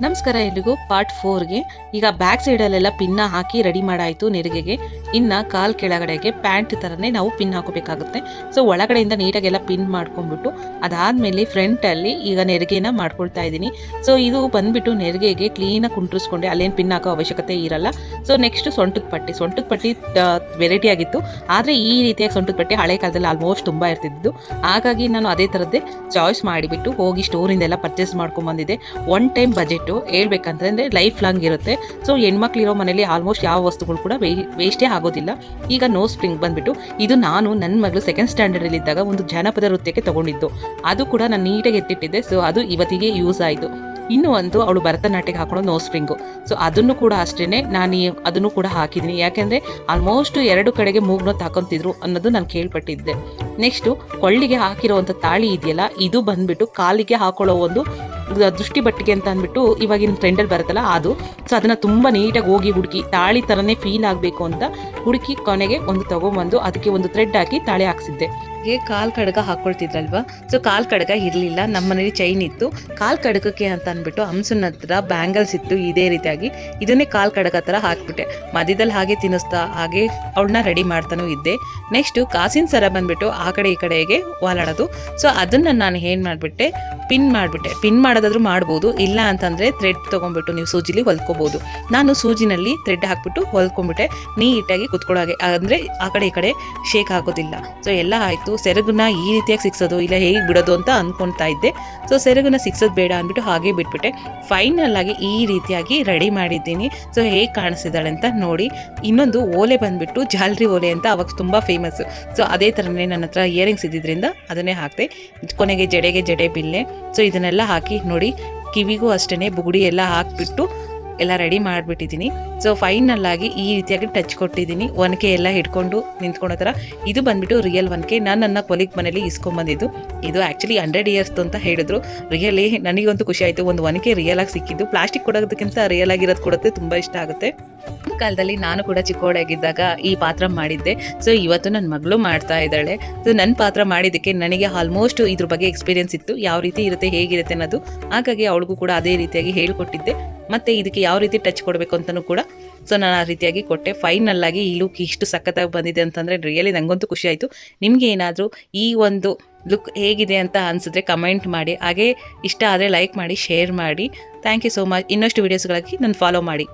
ನಮಸ್ಕಾರ ಎಲ್ರಿಗೂ ಪಾರ್ಟ್ 4ಗೆ ಈಗ ಬ್ಯಾಕ್ ಸೈಡಲ್ಲೆಲ್ಲ ಪಿನ್ನ ಹಾಕಿ ರೆಡಿ ಮಾಡಾಯಿತು ನೆರಿಗೆಗೆ. ಇನ್ನು ಕಾಲು ಕೆಳಗಡೆಗೆ ಪ್ಯಾಂಟ್ ಥರನೇ ನಾವು ಪಿನ್ ಹಾಕೋಬೇಕಾಗುತ್ತೆ. ಸೊ ಒಳಗಡೆಯಿಂದ ನೀಟಾಗೆಲ್ಲ ಪಿನ್ ಮಾಡ್ಕೊಂಡ್ಬಿಟ್ಟು ಅದಾದಮೇಲೆ ಫ್ರಂಟಲ್ಲಿ ಈಗ ನೆರಿಗೆನ ಮಾಡ್ಕೊಳ್ತಾ ಇದ್ದೀನಿ. ಸೊ ಇದು ಬಂದುಬಿಟ್ಟು ನೆರಿಗೆಗೆ ಕ್ಲೀನಾಗಿ ಕುಂಟ್ರಿಸ್ಕೊಂಡೆ, ಅಲ್ಲೇನು ಪಿನ್ ಹಾಕೋ ಅವಶ್ಯಕತೆ ಇರಲ್ಲ. ಸೊ ನೆಕ್ಸ್ಟ್ ಸೊಂಟದ ಪಟ್ಟಿ ವೆರೈಟಿ ಆಗಿತ್ತು, ಆದರೆ ಈ ರೀತಿಯಾಗಿ ಸೊಂಟದ ಪಟ್ಟಿ ಹಳೆ ಕಾಲದಲ್ಲಿ ಆಲ್ಮೋಸ್ಟ್ ತುಂಬ ಇರ್ತಿದ್ದು. ಹಾಗಾಗಿ ನಾನು ಅದೇ ಥರದ್ದೇ ಚಾಯ್ಸ್ ಮಾಡಿಬಿಟ್ಟು ಹೋಗಿ ಸ್ಟೋರಿಂದೆಲ್ಲ ಪರ್ಚೇಸ್ ಮಾಡ್ಕೊಂಬಂದಿದ್ದೆ. ಒನ್ ಟೈಮ್ ಬಜೆಟ್ ಹೇಳ್ಬೇಕಂತಂದ್ರೆ ಲೈಫ್ ಲಾಂಗ್ ಇರುತ್ತೆ. ಸೊ ಹೆಣ್ಮಕ್ಳಿರೋ ಮನೇಲಿ ಆಲ್ಮೋಸ್ಟ್ ಯಾವ ವಸ್ತುಗಳು ಕೂಡ ವೇಸ್ಟೇ ಆಗೋದಿಲ್ಲ. ಈಗ ನೋ ಸ್ಪ್ರಿಂಗ್ ಬಂದ್ಬಿಟ್ಟು ಇದು ನಾನು ನನ್ನ ಮಗಳು ಸೆಕೆಂಡ್ ಸ್ಟ್ಯಾಂಡರ್ಡ್ ಇದ್ದಾಗ ಒಂದು ಜಾನಪದ ನೃತ್ಯಕ್ಕೆ ತಗೊಂಡಿದ್ದು, ಅದು ಕೂಡ ನಾನು ನೀಟಾಗಿ ಎತ್ತಿಟ್ಟಿದ್ದೆ. ಸೊ ಅದು ಇವತ್ತಿಗೆ ಯೂಸ್ ಆಯಿತು. ಇನ್ನು ಒಂದು ಅವಳು ಭರತನಾಟ್ಯಕ್ಕೆ ಹಾಕೊಳ್ಳೋ ನೋ ಸ್ಪ್ರಿಂಗು, ಸೊ ಅದನ್ನು ಕೂಡ ಅಷ್ಟೇ ನಾನು ಅದನ್ನು ಕೂಡ ಹಾಕಿದ್ದೀನಿ. ಯಾಕೆಂದರೆ ಆಲ್ಮೋಸ್ಟ್ ಎರಡು ಕಡೆಗೆ ಮೂಗ್ನೊತ್ತು ಹಾಕೊತಿದ್ರು ಅನ್ನೋದು ನಾನು ಕೇಳ್ಪಟ್ಟಿದ್ದೆ. ನೆಕ್ಸ್ಟು ಕೊಳ್ಳಿಗೆ ಹಾಕಿರೋವಂಥ ತಾಳಿ ಇದೆಯಲ್ಲ, ಇದು ಬಂದುಬಿಟ್ಟು ಕಾಲಿಗೆ ಹಾಕೊಳ್ಳೋ ಒಂದು ದೃಷ್ಟಿ ಬಟ್ಟಿಗೆ ಅಂತ ಅಂದ್ಬಿಟ್ಟು ಇವಾಗಿನ ಟ್ರೆಂಡಲ್ಲಿ ಬರುತ್ತಲ್ಲ ಅದು. ಸೊ ಅದನ್ನು ತುಂಬ ನೀಟಾಗಿ ಹೋಗಿ ಹುಡುಕಿ ತಾಳಿ ಥರನೇ ಫೀಲ್ ಆಗಬೇಕು ಅಂತ ಹುಡುಕಿ ಕೊನೆಗೆ ಒಂದು ತೊಗೊಂಬಂದು ಅದಕ್ಕೆ ಒಂದು ಥ್ರೆಡ್ ಹಾಕಿ ತಾಳಿ ಹಾಕ್ಸಿದ್ದೆ. ಕಾಲು ಕಡಗ ಹಾಕ್ಕೊಳ್ತಿದ್ರಲ್ವ, ಸೊ ಕಾಲು ಕಡಗ ಇರಲಿಲ್ಲ, ನಮ್ಮ ಮನೇಲಿ ಚೈನ್ ಇತ್ತು. ಕಾಲು ಕಡಗಕ್ಕೆ ಅಂತ ಅಂದ್ಬಿಟ್ಟು ಹಂಸನ ಹತ್ರ ಬ್ಯಾಂಗಲ್ಸ್ ಇತ್ತು, ಇದೇ ರೀತಿಯಾಗಿ ಇದನ್ನೇ ಕಾಲು ಕಡಗ ಥರ ಹಾಕ್ಬಿಟ್ಟೆ. ಮಧ್ಯದಲ್ಲಿ ಹಾಗೆ ತಿನ್ನಿಸ್ತಾ ಹಾಗೆ ಅವಳನ್ನ ರೆಡಿ ಮಾಡ್ತಾನೂ ಇದ್ದೆ. ನೆಕ್ಸ್ಟು ಕಾಸಿನ ಸರ ಬಂದುಬಿಟ್ಟು ಆ ಕಡೆ ಈ ಕಡೆಗೆ ವಾಲಾಡೋದು. ಸೊ ಅದನ್ನು ನಾನು ಏನು ಮಾಡಿಬಿಟ್ಟೆ, ಪಿನ್ ಮಾಡೋದಾದ್ರೂ ಮಾಡ್ಬೋದು, ಇಲ್ಲ ಅಂತಂದರೆ ಥ್ರೆಡ್ ತೊಗೊಂಡ್ಬಿಟ್ಟು ನೀವು ಸೂಜಿಲಿ ಹೊಲ್ಕೋಬೋದು. ನಾನು ಸೂಜಿನಲ್ಲಿ ಥ್ರೆಡ್ ಹಾಕ್ಬಿಟ್ಟು ಹೊಲ್ಕೊಂಡ್ಬಿಟ್ಟೆ, ನೀಟಾಗಿ ಕುತ್ಕೊಳ್ಳೋಗೆ, ಅಂದರೆ ಆ ಕಡೆ ಈ ಕಡೆ ಶೇಕ್ ಆಗೋದಿಲ್ಲ. ಸೊ ಎಲ್ಲ ಆಯಿತು. ಸೆರಗನ್ನ ಈ ರೀತಿಯಾಗಿ ಸಿಕ್ಸೋದು ಇಲ್ಲ ಹೇಗೆ ಬಿಡೋದು ಅಂತ ಅಂದ್ಕೊಳ್ತಾ ಇದ್ದೆ. ಸೊ ಸೆರಗನ್ನ ಸಿಕ್ಸೋದು ಬೇಡ ಅಂದ್ಬಿಟ್ಟು ಹಾಗೆ ಬಿಟ್ಬಿಟ್ಟೆ. ಫೈನಲ್ ಆಗಿ ಈ ರೀತಿಯಾಗಿ ರೆಡಿ ಮಾಡಿದ್ದೀನಿ. ಸೊ ಹೇಗೆ ಕಾಣಿಸ್ತಿದ್ದಾಳೆ ಅಂತ ನೋಡಿ. ಇನ್ನೊಂದು ಓಲೆ ಬಂದುಬಿಟ್ಟು ಜಾಲ್ರಿ ಓಲೆ ಅಂತ ಅವಾಗ ತುಂಬ ಫೇಮಸ್ಸು. ಸೊ ಅದೇ ಥರನೇ ನನ್ನ ಹತ್ರ ಇಯರಿಂಗ್ಸ್ ಇದ್ದಿದ್ದರಿಂದ ಅದನ್ನೇ ಹಾಕ್ತೆ. ಕೊನೆಗೆ ಜಡೆಗೆ ಜಡೆ ಬಿಲ್ಲೆ. ಸೊ ಇದನ್ನೆಲ್ಲ ಹಾಕಿ ನೋಡಿ, ಕಿವಿಗೂ ಅಷ್ಟೇ ಬುಗುಡಿ ಎಲ್ಲ ಹಾಕಿಬಿಟ್ಟು ಎಲ್ಲ ರೆಡಿ ಮಾಡಿಬಿಟ್ಟಿದ್ದೀನಿ. ಸೊ ಫೈನಲ್ ಆಗಿ ಈ ರೀತಿಯಾಗಿ ಟಚ್ ಕೊಟ್ಟಿದ್ದೀನಿ. ಒನಕೆ ಎಲ್ಲ ಹಿಡ್ಕೊಂಡು ನಿಂತ್ಕೊಳ್ಳೋ ಥರ. ಇದು ಬಂದುಬಿಟ್ಟು ರಿಯಲ್ ಒನಕೆ, ನಾನು ನನ್ನ ಕೊಲಿಗ್ ಮನೇಲಿ ಇಸ್ಕೊಂಬಂದಿದ್ದು. ಇದು ಆ್ಯಕ್ಚುಲಿ 100 years ಅಂತ ಹೇಳಿದ್ರು. ರಿಯಲಿ ನನಗಂತೂ ಖುಷಿ ಆಯಿತು, ಒಂದು ಒನಕೆ ರಿಯಲ್ ಆಗಿ ಸಿಕ್ಕಿದ್ದು. ಪ್ಲಾಸ್ಟಿಕ್ ಕೊಡೋದಕ್ಕಿಂತ ರಿಯಲ್ ಆಗಿರೋದು ಕೊಡುತ್ತೆ, ತುಂಬ ಇಷ್ಟ ಆಗುತ್ತೆ. ಕಾಲದಲ್ಲಿ ನಾನು ಕೂಡ ಚಿಕ್ಕವಳಾಗಿದ್ದಾಗ ಈ ಪಾತ್ರ ಮಾಡಿದ್ದೆ. ಸೊ ಇವತ್ತು ನನ್ನ ಮಗಳು ಮಾಡ್ತಾ ಇದ್ದಾಳೆ. ಸೊ ನನ್ನ ಪಾತ್ರ ಮಾಡಿದ್ದಕ್ಕೆ ನನಗೆ ಆಲ್ಮೋಸ್ಟ್ ಇದ್ರ ಬಗ್ಗೆ ಎಕ್ಸ್ಪೀರಿಯನ್ಸ್ ಇತ್ತು, ಯಾವ ರೀತಿ ಇರುತ್ತೆ ಹೇಗಿರುತ್ತೆ ಅನ್ನೋದು. ಹಾಗಾಗಿ ಅವಳಿಗೂ ಕೂಡ ಅದೇ ರೀತಿಯಾಗಿ ಹೇಳ್ಕೊಟ್ಟಿದ್ದೆ. ಮತ್ತು ಇದಕ್ಕೆ ಯಾವ ರೀತಿ ಟಚ್ ಕೊಡಬೇಕು ಅಂತಲೂ ಕೂಡ ಸೊ ನಾನು ಆ ರೀತಿಯಾಗಿ ಕೊಟ್ಟೆ. ಫೈನಲ್ ಆಗಿ ಈ ಲುಕ್ ಇಷ್ಟು ಸಖತ್ತಾಗಿ ಬಂದಿದೆ ಅಂತಂದರೆ ರಿಯಲಿ ನನಗಂತೂ ಖುಷಿ ಆಯಿತು. ನಿಮಗೆ ಏನಾದರೂ ಈ ಒಂದು ಲುಕ್ ಹೇಗಿದೆ ಅಂತ ಅನಿಸಿದ್ರೆ ಕಮೆಂಟ್ ಮಾಡಿ, ಹಾಗೆ ಇಷ್ಟ ಆದರೆ ಲೈಕ್ ಮಾಡಿ, ಶೇರ್ ಮಾಡಿ. Thank you so much. ಇನ್ನಷ್ಟು ವೀಡಿಯೋಸ್ಗಾಗಿ ನನ್ನ ಫಾಲೋ ಮಾಡಿ.